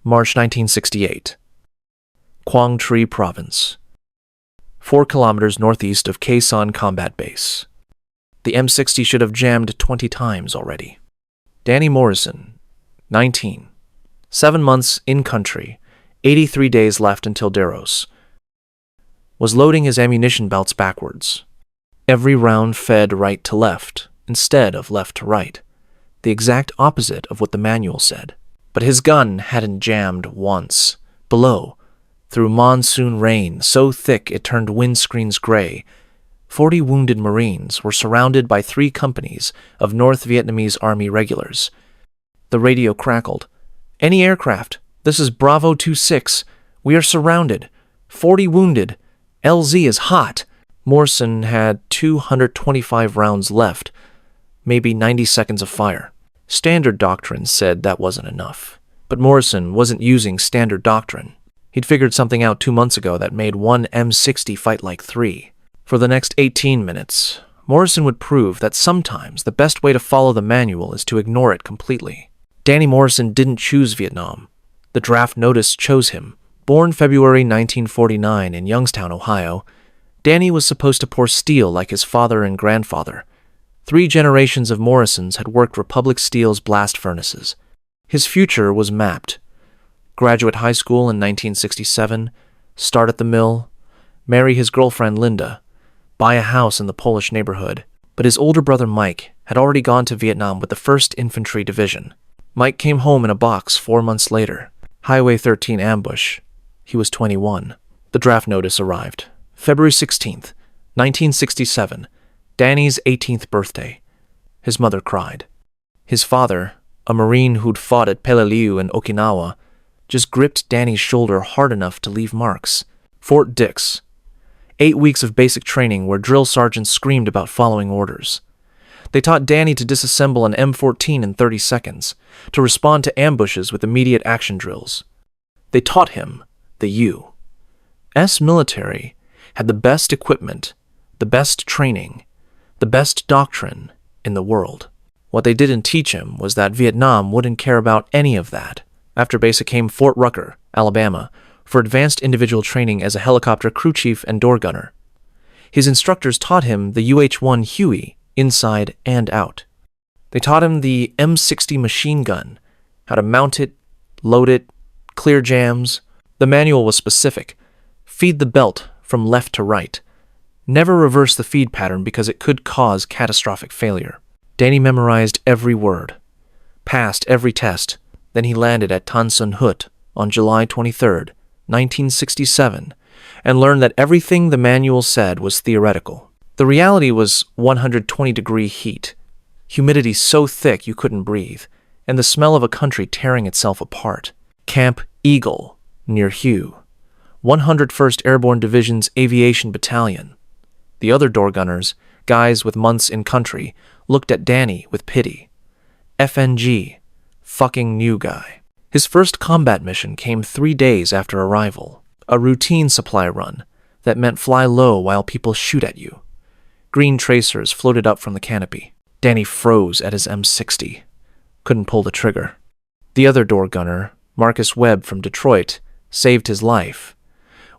March 1968. Quang Tri Province, 4 kilometers northeast of Quezon Combat Base. The M60 should have jammed 20 times already. Danny Morrison, 19. 7 months in country, 83 days left until Deros. Was loading his ammunition belts backwards. Every round fed right to left, instead of left to right. The exact opposite of what the manual said. But his gun hadn't jammed once. Below, through monsoon rain so thick it turned windscreens gray, 40 wounded Marines were surrounded by 3 companies of North Vietnamese Army regulars. The radio crackled. "Any aircraft? This is Bravo 26. We are surrounded. 40 wounded. LZ is hot." Morrison had 225 rounds left, maybe 90 seconds of fire. Standard doctrine said that wasn't enough. But Morrison wasn't using standard doctrine. He'd figured something out 2 months ago that made one M60 fight like 3. For the next 18 minutes, Morrison would prove that sometimes the best way to follow the manual is to ignore it completely. Danny Morrison didn't choose Vietnam. The draft notice chose him. Born February 1949 in Youngstown, Ohio, Danny was supposed to pour steel like his father and grandfather. 3 generations of Morrisons had worked Republic Steel's blast furnaces. His future was mapped. Graduate high school in 1967, start at the mill, marry his girlfriend Linda, buy a house in the Polish neighborhood. But his older brother Mike had already gone to Vietnam with the 1st Infantry Division. Mike came home in a box 4 months later. Highway 13 ambush. He was 21. The draft notice arrived. February 16th, 1967, Danny's 18th birthday. His mother cried. His father, a Marine who'd fought at Peleliu in Okinawa, just gripped Danny's shoulder hard enough to leave marks. Fort Dix. 8 weeks of basic training where drill sergeants screamed about following orders. They taught Danny to disassemble an M14 in 30 seconds, to respond to ambushes with immediate action drills. They taught him the U.S. military had the best equipment, the best training, the best doctrine in the world. What they didn't teach him was that Vietnam wouldn't care about any of that. After basic came Fort Rucker, Alabama, for advanced individual training as a helicopter crew chief and door gunner. His instructors taught him the UH-1 Huey inside and out. They taught him the M60 machine gun, how to mount it, load it, clear jams. The manual was specific. Feed the belt from left to right. Never reverse the feed pattern because it could cause catastrophic failure. Danny memorized every word, passed every test. Then he landed at Tan Son Nhut on July 23, 1967, and learned that everything the manual said was theoretical. The reality was 120-degree heat, humidity so thick you couldn't breathe, and the smell of a country tearing itself apart. Camp Eagle, near Huey, 101st Airborne Division's Aviation Battalion. The other door gunners, guys with months in country, looked at Danny with pity. FNG, fucking new guy. His first combat mission came 3 days after arrival. A routine supply run that meant fly low while people shoot at you. Green tracers floated up from the canopy. Danny froze at his M60. Couldn't pull the trigger. The other door gunner, Marcus Webb from Detroit, saved his life.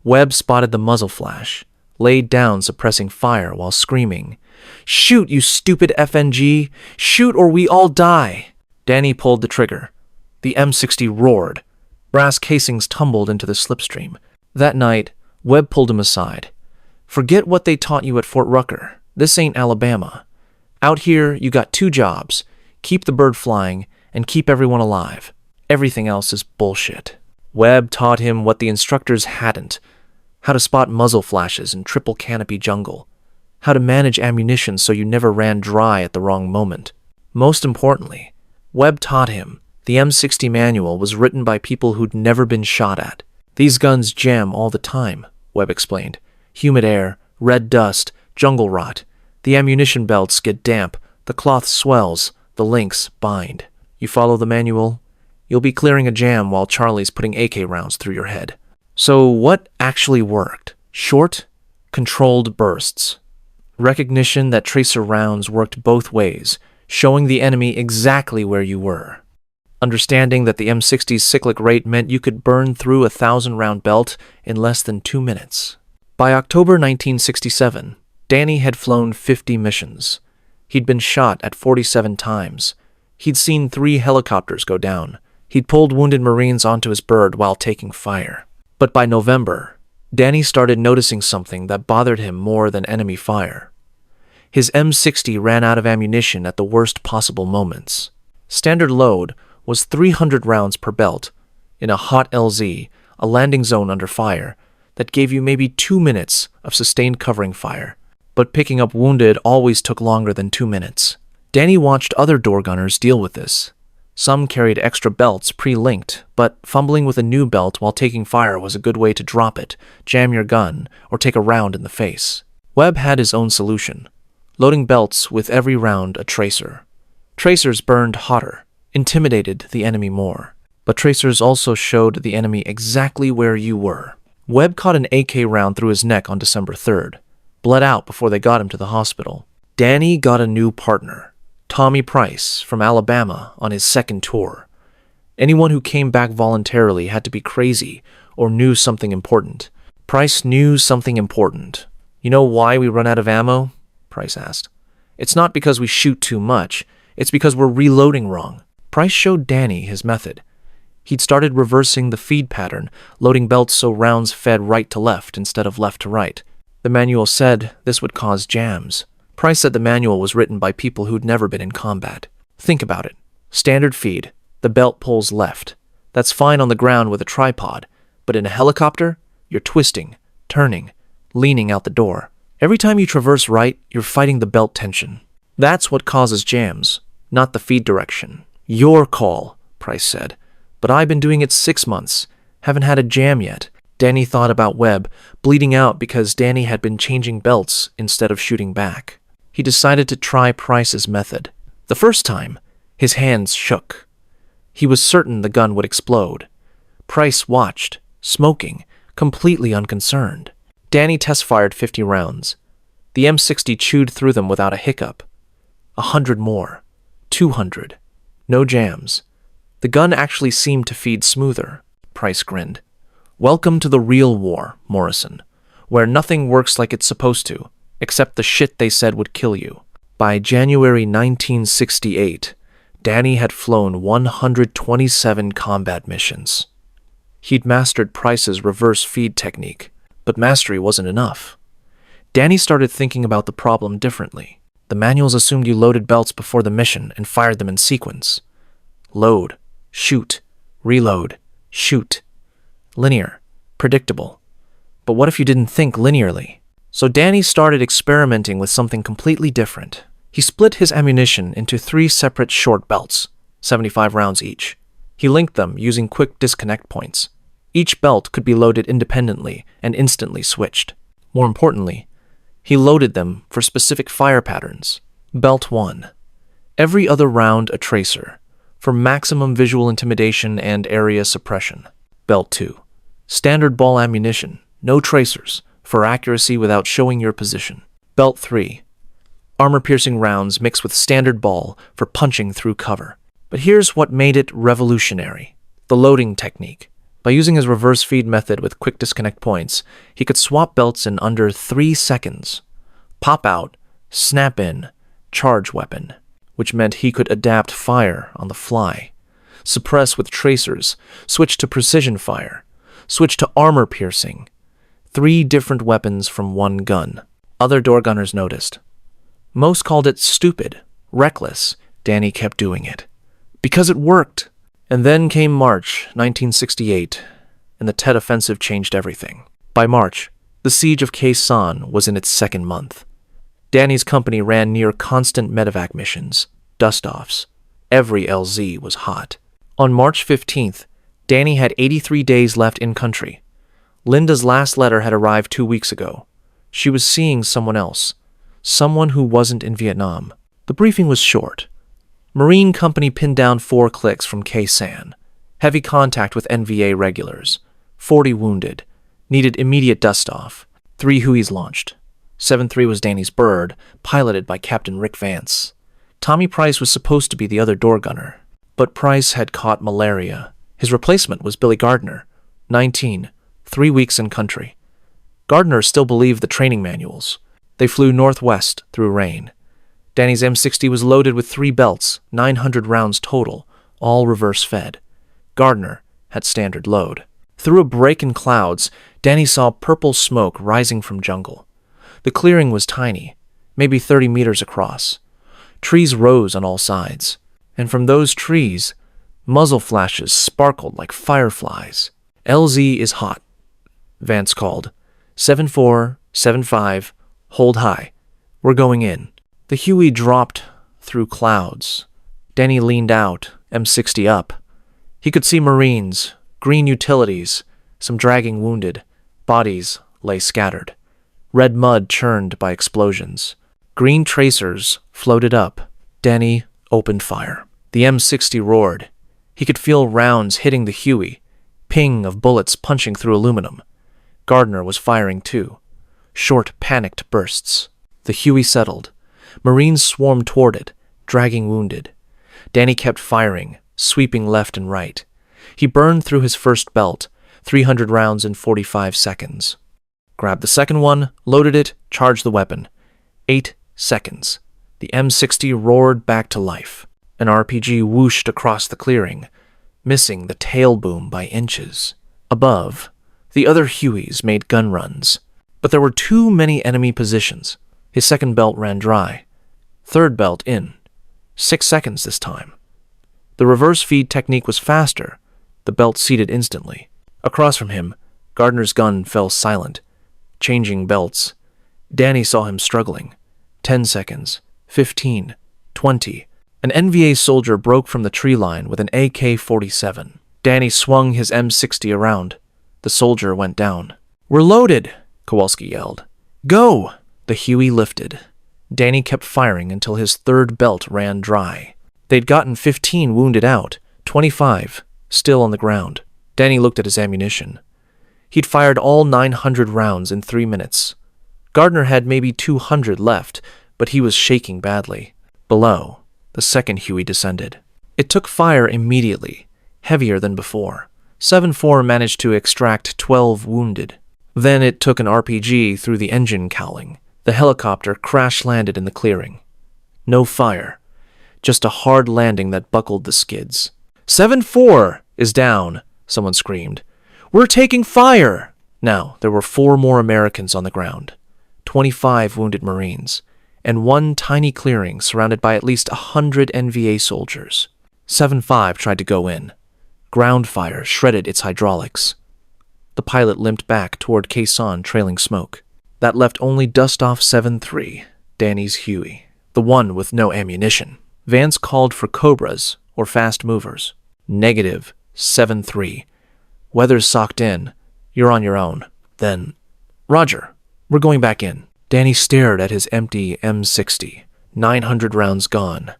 Webb spotted the muzzle flash, laid down suppressing fire while screaming, "Shoot, you stupid FNG! Shoot or we all die!" Danny pulled the trigger. The M60 roared. Brass casings tumbled into the slipstream. That night, Webb pulled him aside. "Forget what they taught you at Fort Rucker. This ain't Alabama. Out here, you got 2 jobs. Keep the bird flying and keep everyone alive. Everything else is bullshit." Webb taught him what the instructors hadn't: how to spot muzzle flashes in triple canopy jungle, how to manage ammunition so you never ran dry at the wrong moment. Most importantly, Webb taught him the M60 manual was written by people who'd never been shot at. "These guns jam all the time," Webb explained. "Humid air, red dust, jungle rot. The ammunition belts get damp, the cloth swells, the links bind. You follow the manual, you'll be clearing a jam while Charlie's putting AK rounds through your head." So what actually worked? Short, controlled bursts. Recognition that tracer rounds worked both ways, showing the enemy exactly where you were. understanding that the M60's cyclic rate meant you could burn through a 1,000-round belt in less than 2 minutes. By October 1967, Danny had flown 50 missions. He'd been shot at 47 times. He'd seen 3 helicopters go down. He'd pulled wounded Marines onto his bird while taking fire. But by November, Danny started noticing something that bothered him more than enemy fire. His M60 ran out of ammunition at the worst possible moments. Standard load was 300 rounds per belt. In a hot LZ, a landing zone under fire, that gave you maybe 2 minutes of sustained covering fire. But picking up wounded always took longer than 2 minutes. Danny watched other door gunners deal with this. Some carried extra belts pre-linked, but fumbling with a new belt while taking fire was a good way to drop it, jam your gun, or take a round in the face. Webb had his own solution, loading belts with every round a tracer. Tracers burned hotter, intimidated the enemy more, but tracers also showed the enemy exactly where you were. Webb caught an AK round through his neck on December 3rd, bled out before they got him to the hospital. Danny got a new partner, Tommy Price from Alabama, on his second tour. Anyone who came back voluntarily had to be crazy or knew something important. Price knew something important. "You know why we run out of ammo?" Price asked. "It's not because we shoot too much. It's because we're reloading wrong." Price showed Danny his method. He'd started reversing the feed pattern, loading belts so rounds fed right to left instead of left to right. The manual said this would cause jams. Price said the manual was written by people who'd never been in combat. Think about it. Standard feed. The belt pulls left. That's fine on the ground with a tripod, but in a helicopter, you're twisting, turning, leaning out the door. Every time you traverse right, you're fighting the belt tension. That's what causes jams, not the feed direction. "Your call," Price said. "But I've been doing it 6 months. Haven't had a jam yet." Danny thought about Webb, bleeding out because Danny had been changing belts instead of shooting back. He decided to try Price's method. The first time, his hands shook. He was certain the gun would explode. Price watched, smoking, completely unconcerned. Danny test-fired 50 rounds. The M60 chewed through them without a hiccup. 100 more. 200. No jams. The gun actually seemed to feed smoother. Price grinned. "Welcome to the real war, Morrison, where nothing works like it's supposed to, except the shit they said would kill you." By January 1968, Danny had flown 127 combat missions. He'd mastered Price's reverse feed technique, but mastery wasn't enough. Danny started thinking about the problem differently. The manuals assumed you loaded belts before the mission and fired them in sequence. Load, shoot, reload, shoot. Linear, predictable. But what if you didn't think linearly? So Danny started experimenting with something completely different. He split his ammunition into 3 separate short belts, 75 rounds each. He linked them using quick disconnect points. Each belt could be loaded independently and instantly switched. More importantly, he loaded them for specific fire patterns. Belt 1. Every other round a tracer, for maximum visual intimidation and area suppression. Belt 2. Standard ball ammunition, no tracers, for accuracy without showing your position. Belt 3. Armor-piercing rounds mixed with standard ball for punching through cover. But here's what made it revolutionary. The loading technique. By using his reverse feed method with quick disconnect points, he could swap belts in under 3 seconds. Pop out, snap in, charge weapon, which meant he could adapt fire on the fly. Suppress with tracers, switch to precision fire, switch to armor piercing. 3 different weapons from one gun. Other door gunners noticed. Most called it stupid, reckless. Danny kept doing it. Because it worked. And then came March 1968, and the Tet Offensive changed everything. By March, the siege of Khe Sanh was in its 2nd month. Danny's company ran near constant medevac missions, dust-offs. Every LZ was hot. On March 15th, Danny had 83 days left in country. Linda's last letter had arrived 2 weeks ago. She was seeing someone else, someone who wasn't in Vietnam. The briefing was short. Marine Company pinned down 4 clicks from Khe Sanh. Heavy contact with NVA regulars. 40 wounded. Needed immediate dust-off. 3 Hueys launched. 7-3 was Danny's bird, piloted by Captain Rick Vance. Tommy Price was supposed to be the other door gunner. But Price had caught malaria. His replacement was Billy Gardner, 19, 3 weeks in country. Gardner still believed the training manuals. They flew northwest through rain. Danny's M60 was loaded with 3 belts, 900 rounds total, all reverse-fed. Gardner had standard load. Through a break in clouds, Danny saw purple smoke rising from jungle. The clearing was tiny, maybe 30 meters across. Trees rose on all sides, and from those trees, muzzle flashes sparkled like fireflies. LZ is hot, Vance called. 7-4, 7-5, hold high. We're going in. The Huey dropped through clouds. Danny leaned out, M60 up. He could see Marines, green utilities, some dragging wounded. Bodies lay scattered. Red mud churned by explosions. Green tracers floated up. Danny opened fire. The M60 roared. He could feel rounds hitting the Huey, ping of bullets punching through aluminum. Gardner was firing too. Short, panicked bursts. The Huey settled. Marines swarmed toward it, dragging wounded. Danny kept firing, sweeping left and right. He burned through his first belt, 300 rounds in 45 seconds. Grabbed the second one, loaded it, charged the weapon. 8 seconds. The M60 roared back to life. An RPG whooshed across the clearing, missing the tail boom by inches. Above, the other Hueys made gun runs, but there were too many enemy positions. His second belt ran dry. Third belt in. 6 seconds this time. The reverse feed technique was faster. The belt seated instantly. Across from him, Gardner's gun fell silent, changing belts. Danny saw him struggling. 10 seconds. 15. 20. An NVA soldier broke from the tree line with an AK-47. Danny swung his M60 around. The soldier went down. "We're loaded," Kowalski yelled. "Go!" The Huey lifted. Danny kept firing until his third belt ran dry. They'd gotten 15 wounded out, 25 still on the ground. Danny looked at his ammunition. He'd fired all 900 rounds in 3 minutes. Gardner had maybe 200 left, but he was shaking badly. Below, the second Huey descended. It took fire immediately, heavier than before. 7-4 managed to extract 12 wounded. Then it took an RPG through the engine cowling. The helicopter crash-landed in the clearing. No fire, just a hard landing that buckled the skids. 7-4 is down, someone screamed. "We're taking fire!" Now, there were 4 more Americans on the ground, 25 wounded Marines, and one tiny clearing surrounded by at least 100 NVA soldiers. 7-5 tried to go in. Ground fire shredded its hydraulics. The pilot limped back toward Quezon, trailing smoke. That left only dust-off 7-3, Danny's Huey, the one with no ammunition. Vance called for Cobras, or fast movers. Negative 7-3. Weather's socked in. You're on your own. Then, Roger, we're going back in. Danny stared at his empty M60. 900 rounds gone.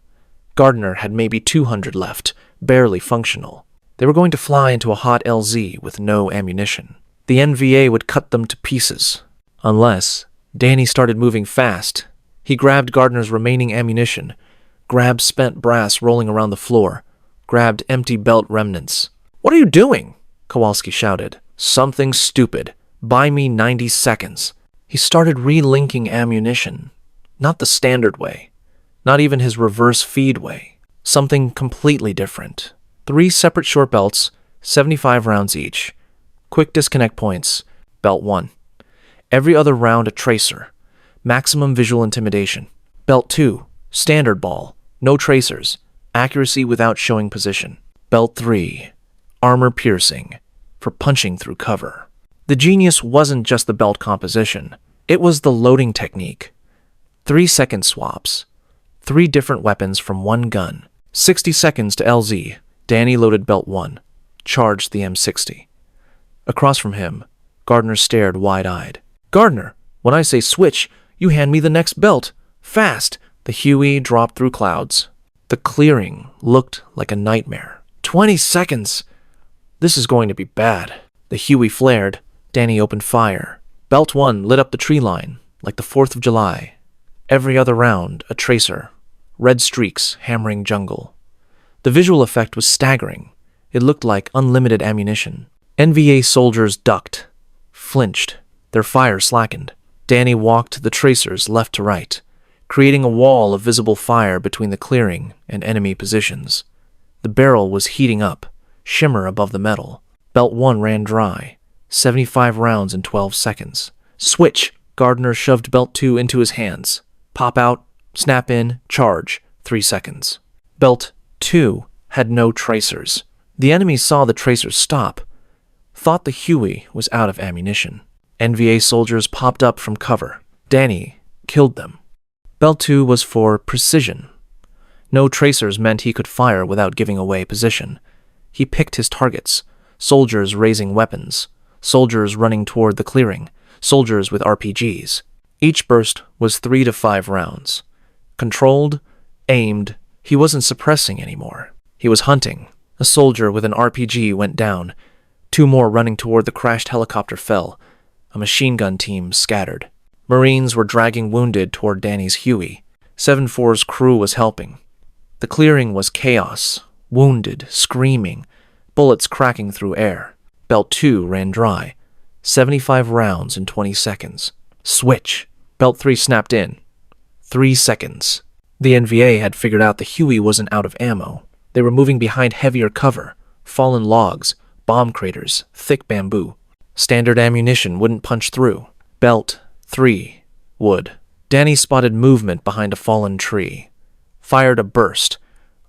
Gardner had maybe 200 left, barely functional. They were going to fly into a hot LZ with no ammunition. The NVA would cut them to pieces. Unless Danny started moving fast. He grabbed Gardner's remaining ammunition, grabbed spent brass rolling around the floor, grabbed empty belt remnants. "What are you doing?" Kowalski shouted. "Something stupid. Buy me 90 seconds. He started relinking ammunition. Not the standard way. Not even his reverse feed way. Something completely different. 3 separate short belts, 75 rounds each. Quick disconnect points. Belt 1. Every other round a tracer. Maximum visual intimidation. Belt 2. Standard ball. No tracers. Accuracy without showing position. Belt 3. Armor piercing. For punching through cover. The genius wasn't just the belt composition. It was the loading technique. 3-second swaps. 3 different weapons from one gun. 60 seconds to LZ. Danny loaded belt 1. Charged the M60. Across from him, Gardner stared wide-eyed. "Gardner, when I say switch, you hand me the next belt. Fast!" The Huey dropped through clouds. The clearing looked like a nightmare. 20 seconds! This is going to be bad. The Huey flared. Danny opened fire. Belt 1 lit up the tree line, like the 4th of July. Every other round, a tracer. Red streaks hammering jungle. The visual effect was staggering. It looked like unlimited ammunition. NVA soldiers ducked, flinched. Their fire slackened. Danny walked the tracers left to right, creating a wall of visible fire between the clearing and enemy positions. The barrel was heating up, shimmer above the metal. Belt 1 ran dry, 75 rounds in 12 seconds. Switch! Gardner shoved Belt 2 into his hands. Pop out, snap in, charge, 3 seconds. Belt 2 had no tracers. The enemy saw the tracers stop, thought the Huey was out of ammunition. NVA soldiers popped up from cover. Danny killed them. Belt 2 was for precision. No tracers meant he could fire without giving away position. He picked his targets. Soldiers raising weapons. Soldiers running toward the clearing. Soldiers with RPGs. Each burst was 3 to 5 rounds. Controlled, aimed. He wasn't suppressing anymore. He was hunting. A soldier with an RPG went down. 2 more running toward the crashed helicopter fell. A machine gun team scattered. Marines were dragging wounded toward Danny's Huey. 7-4's crew was helping. The clearing was chaos. Wounded, screaming, bullets cracking through air. Belt 2 ran dry. 75 rounds in 20 seconds. Switch! Belt 3 snapped in. 3 seconds. The NVA had figured out the Huey wasn't out of ammo. They were moving behind heavier cover, fallen logs, bomb craters, thick bamboo. Standard ammunition wouldn't punch through. Belt 3 would. Danny spotted movement behind a fallen tree. Fired a burst.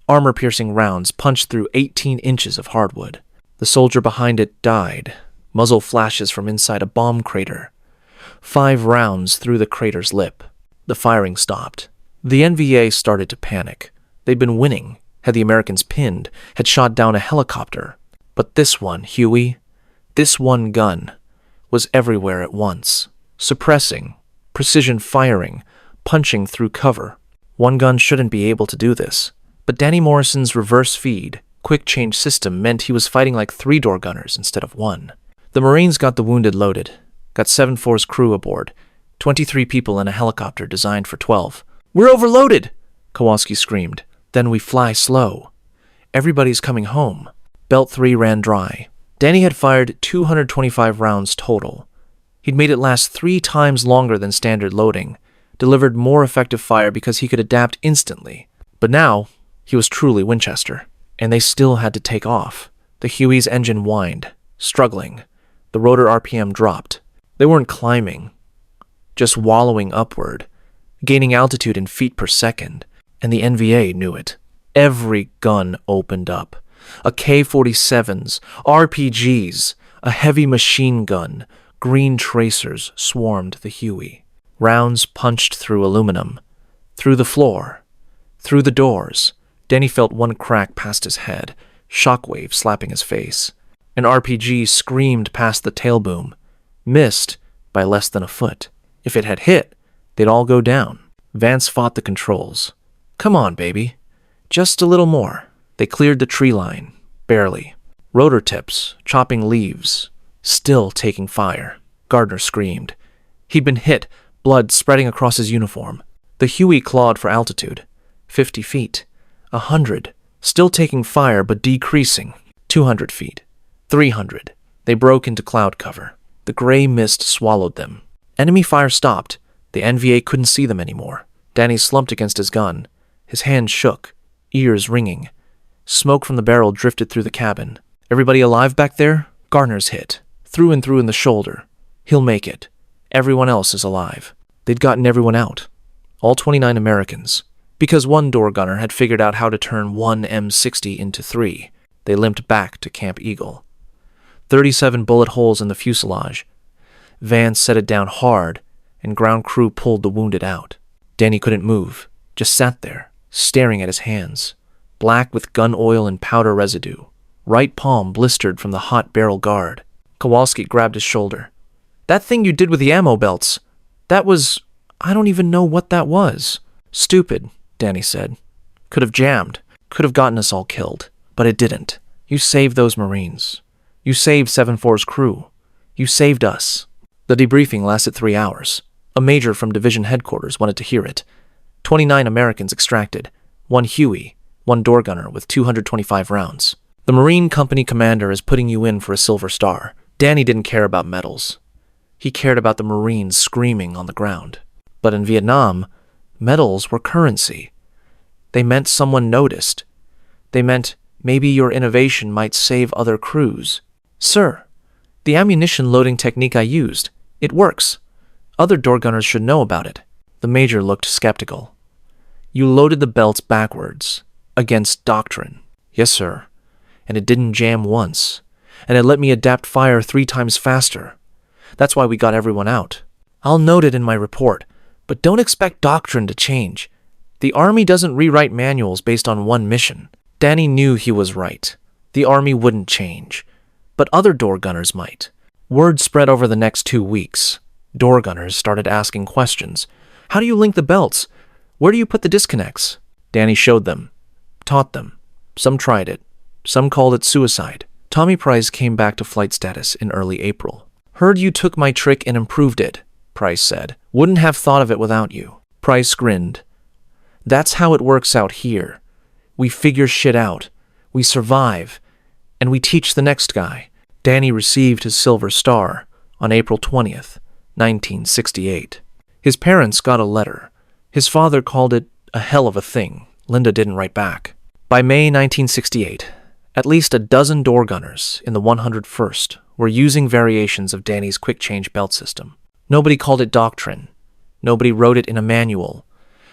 Armor-piercing rounds punched through 18 inches of hardwood. The soldier behind it died. Muzzle flashes from inside a bomb crater. 5 rounds through the crater's lip. The firing stopped. The NVA started to panic. They'd been winning, had the Americans pinned, had shot down a helicopter. But this one, Huey, this one gun, was everywhere at once. Suppressing, precision firing, punching through cover. One gun shouldn't be able to do this. But Danny Morrison's reverse feed, quick change system meant he was fighting like 3-door gunners instead of 1. The Marines got the wounded loaded, got 7-4's crew aboard, 23 people in a helicopter designed for 12. "We're overloaded!" Kowalski screamed. "Then we fly slow. Everybody's coming home." Belt 3 ran dry. Danny had fired 225 rounds total. He'd made it last 3 times longer than standard loading, delivered more effective fire because he could adapt instantly. But now, he was truly Winchester, and they still had to take off. The Huey's engine whined, struggling. The rotor RPM dropped. They weren't climbing, just wallowing upward, gaining altitude in feet per second, and the NVA knew it. Every gun opened up. AK-47s, RPGs, a heavy machine gun, green tracers swarmed the Huey. Rounds punched through aluminum, through the floor, through the doors. Danny felt one crack past his head, shockwave slapping his face. An RPG screamed past the tail boom, missed by less than a foot. If it had hit, they'd all go down. Vance fought the controls. "Come on, baby. Just a little more." They cleared the tree line, barely. Rotor tips, chopping leaves, still taking fire. Gardner screamed. He'd been hit, blood spreading across his uniform. The Huey clawed for altitude. 50 feet. 100. Still taking fire, but decreasing. 200 feet. 300. They broke into cloud cover. The gray mist swallowed them. Enemy fire stopped. The NVA couldn't see them anymore. Danny slumped against his gun. His hands shook, ears ringing. Smoke from the barrel drifted through the cabin. "Everybody alive back there?" Gardner's hit. Through and through in the shoulder. "He'll make it. Everyone else is alive." They'd gotten everyone out. All 29 Americans. Because one door gunner had figured out how to turn one M60 into 3, they limped back to Camp Eagle. 37 bullet holes in the fuselage. Vance set it down hard, and ground crew pulled the wounded out. Danny couldn't move, just sat there, staring at his hands, black with gun oil and powder residue. Right palm blistered from the hot barrel guard. Kowalski grabbed his shoulder. "That thing you did with the ammo belts, that was... I don't even know what that was." "Stupid," Danny said. "Could have jammed. Could have gotten us all killed. But it didn't. You saved those Marines. You saved 7-4's crew. You saved us." The debriefing lasted 3 hours. A major from division headquarters wanted to hear it. 29 Americans extracted. 1 Huey. one door gunner with 225 rounds. The Marine Company commander is putting you in for a Silver Star. Danny didn't care about medals. He cared about the Marines screaming on the ground. But in Vietnam, medals were currency. They meant someone noticed. They meant maybe your innovation might save other crews. Sir, the ammunition loading technique I used, it works. Other door gunners should know about it. The major looked skeptical. You loaded the belts backwards, against doctrine. Yes, sir. And it didn't jam once. And it let me adapt fire 3 times faster. That's why we got everyone out. I'll note it in my report, but don't expect doctrine to change. The Army doesn't rewrite manuals based on one mission. Danny knew he was right. The Army wouldn't change, but other door gunners might. Word spread over the next 2 weeks. Door gunners started asking questions. How do you link the belts? Where do you put the disconnects? Danny showed them, taught them. Some tried it. Some called it suicide. Tommy Price came back to flight status in early April. Heard you took my trick and improved it, Price said. Wouldn't have thought of it without you. Price grinned. That's how it works out here. We figure shit out. We survive. And we teach the next guy. Danny received his Silver Star on April 20th, 1968. His parents got a letter. His father called it a hell of a thing. Linda didn't write back. By May 1968, at least a dozen door gunners in the 101st were using variations of Danny's quick-change belt system. Nobody called it doctrine. Nobody wrote it in a manual.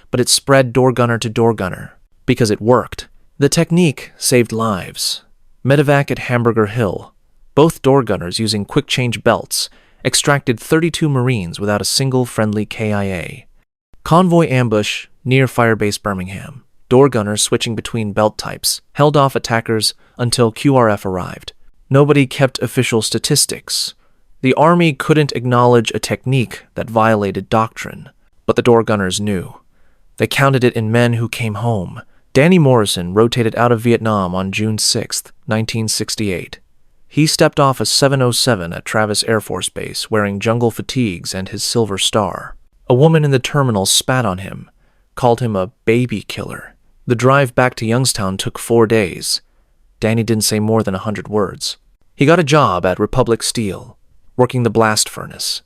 But it spread door gunner to door gunner because it worked. The technique saved lives. Medevac at Hamburger Hill, both door gunners using quick-change belts, extracted 32 Marines without a single friendly KIA. Convoy ambush near Firebase Birmingham. Door gunners switching between belt types held off attackers until QRF arrived. Nobody kept official statistics. The Army couldn't acknowledge a technique that violated doctrine, but the door gunners knew. They counted it in men who came home. Danny Morrison rotated out of Vietnam on June 6, 1968. He stepped off a 707 at Travis Air Force Base wearing jungle fatigues and his Silver Star. A woman in the terminal spat on him, called him a baby killer. The drive back to Youngstown took 4 days. Danny didn't say more than 100 words. He got a job at Republic Steel, working the blast furnace.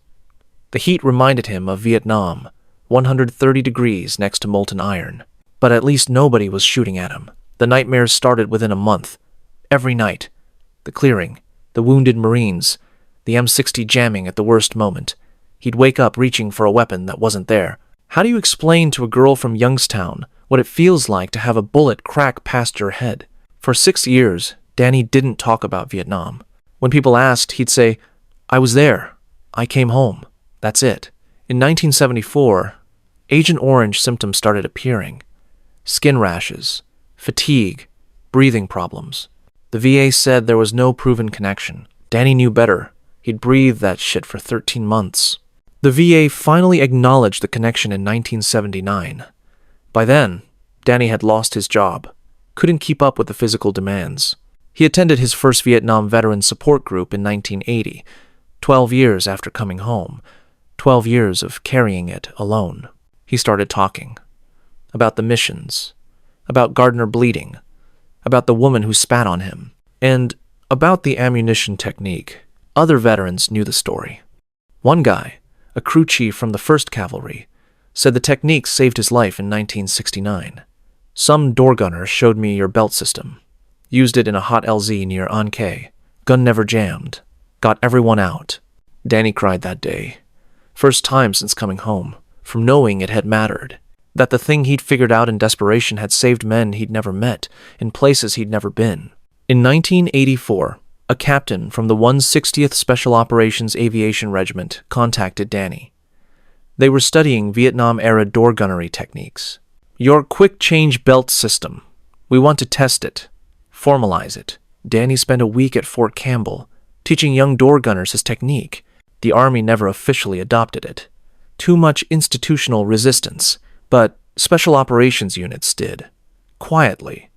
The heat reminded him of Vietnam, 130 degrees next to molten iron. But at least nobody was shooting at him. The nightmares started within a month. Every night. The clearing, the wounded Marines, the M60 jamming at the worst moment. He'd wake up reaching for a weapon that wasn't there. How do you explain to a girl from Youngstown what it feels like to have a bullet crack past your head? For 6 years, Danny didn't talk about Vietnam. When people asked, he'd say, I was there. I came home. That's it. In 1974, Agent Orange symptoms started appearing. Skin rashes, fatigue, breathing problems. The VA said there was no proven connection. Danny knew better. He'd breathed that shit for 13 months. The VA finally acknowledged the connection in 1979. By then, Danny had lost his job, couldn't keep up with the physical demands. He attended his first Vietnam Veteran Support Group in 1980, 12 years after coming home, 12 years of carrying it alone. He started talking. About the missions, about Gardner bleeding, about the woman who spat on him, and about the ammunition technique. Other veterans knew the story. One guy, a crew chief from the 1st Cavalry, said the technique saved his life in 1969. Some door gunner showed me your belt system. Used it in a hot LZ near Anke. Gun never jammed. Got everyone out. Danny cried that day. First time since coming home, from knowing it had mattered. That the thing he'd figured out in desperation had saved men he'd never met, in places he'd never been. In 1984, a captain from the 160th Special Operations Aviation Regiment contacted Danny. They were studying Vietnam-era door gunnery techniques. Your quick-change belt system. We want to test it, formalize it. Danny spent a week at Fort Campbell, teaching young door gunners his technique. The Army never officially adopted it. Too much institutional resistance. But special operations units did. Quietly.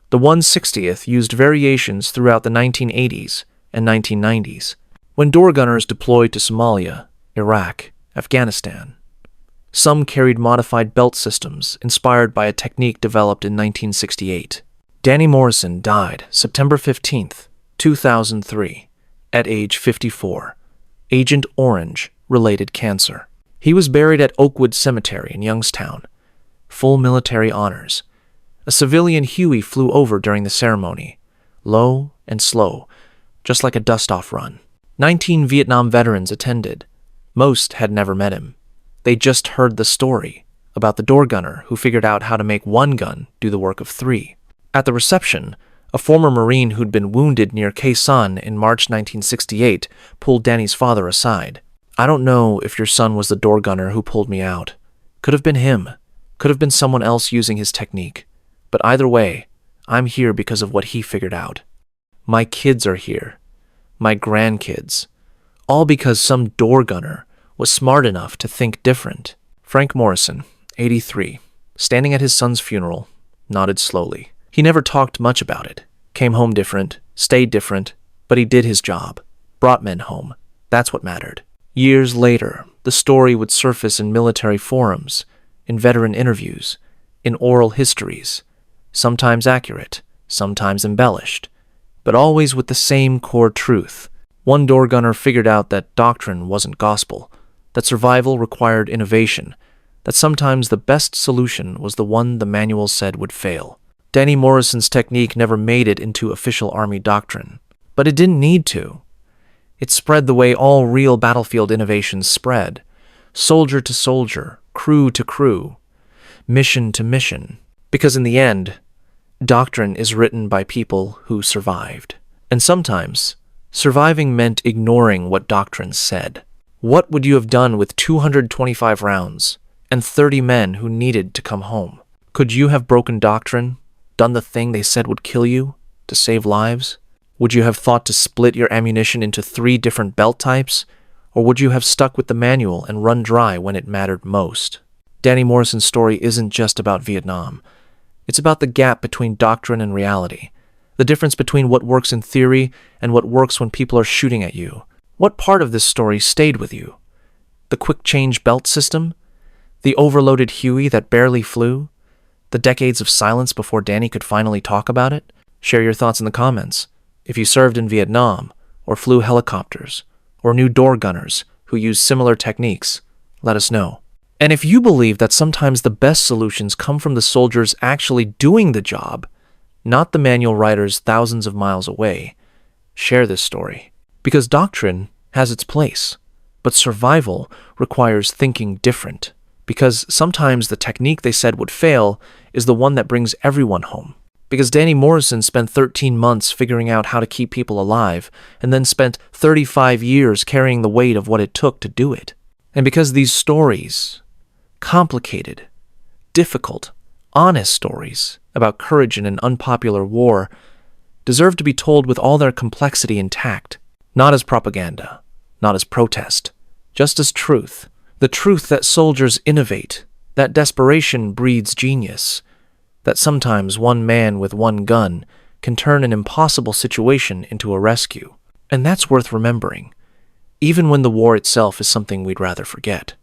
The 160th used variations throughout the 1980s and 1990s, when door gunners deployed to Somalia, Iraq, Afghanistan. Some carried modified belt systems inspired by a technique developed in 1968. Danny Morrison died September 15, 2003, at age 54. Agent Orange-related cancer. He was buried at Oakwood Cemetery in Youngstown. Full military honors. A civilian Huey flew over during the ceremony, low and slow, just like a dust-off run. 19 Vietnam veterans attended. Most had never met him. They just heard the story about the door gunner who figured out how to make one gun do the work of 3. At the reception, a former Marine who'd been wounded near Khe Sanh in March 1968 pulled Danny's father aside. "I don't know if your son was the door gunner who pulled me out. Could have been him. Could have been someone else using his technique. But either way, I'm here because of what he figured out. My kids are here. My grandkids. All because some door gunner was smart enough to think different." Frank Morrison, 83, standing at his son's funeral, nodded slowly. He never talked much about it. Came home different, stayed different, but he did his job. Brought men home. That's what mattered. Years later, the story would surface in military forums, in veteran interviews, in oral histories, sometimes accurate, sometimes embellished, but always with the same core truth. One door gunner figured out that doctrine wasn't gospel, that survival required innovation, that sometimes the best solution was the one the manual said would fail. Danny Morrison's technique never made it into official Army doctrine, but it didn't need to. It spread the way all real battlefield innovations spread, soldier to soldier, crew to crew, mission to mission, because in the end, doctrine is written by people who survived. And sometimes, surviving meant ignoring what doctrine said. What would you have done with 225 rounds and 30 men who needed to come home? Could you have broken doctrine? Done the thing they said would kill you to save lives? Would you have thought to split your ammunition into 3 different belt types? Or would you have stuck with the manual and run dry when it mattered most? Danny Morrison's story isn't just about Vietnam. It's about the gap between doctrine and reality, the difference between what works in theory and what works when people are shooting at you. What part of this story stayed with you? The quick-change belt system? The overloaded Huey that barely flew? The decades of silence before Danny could finally talk about it? Share your thoughts in the comments. If you served in Vietnam, or flew helicopters, or knew door gunners who used similar techniques, let us know. And if you believe that sometimes the best solutions come from the soldiers actually doing the job, not the manual writers thousands of miles away, share this story. Because doctrine has its place, but survival requires thinking different. Because sometimes the technique they said would fail is the one that brings everyone home. Because Danny Morrison spent 13 months figuring out how to keep people alive, and then spent 35 years carrying the weight of what it took to do it. And because these stories, complicated, difficult, honest stories about courage in an unpopular war, deserve to be told with all their complexity intact, not as propaganda, not as protest, just as truth. The truth that soldiers innovate, that desperation breeds genius, that sometimes one man with one gun can turn an impossible situation into a rescue. And that's worth remembering, even when the war itself is something we'd rather forget.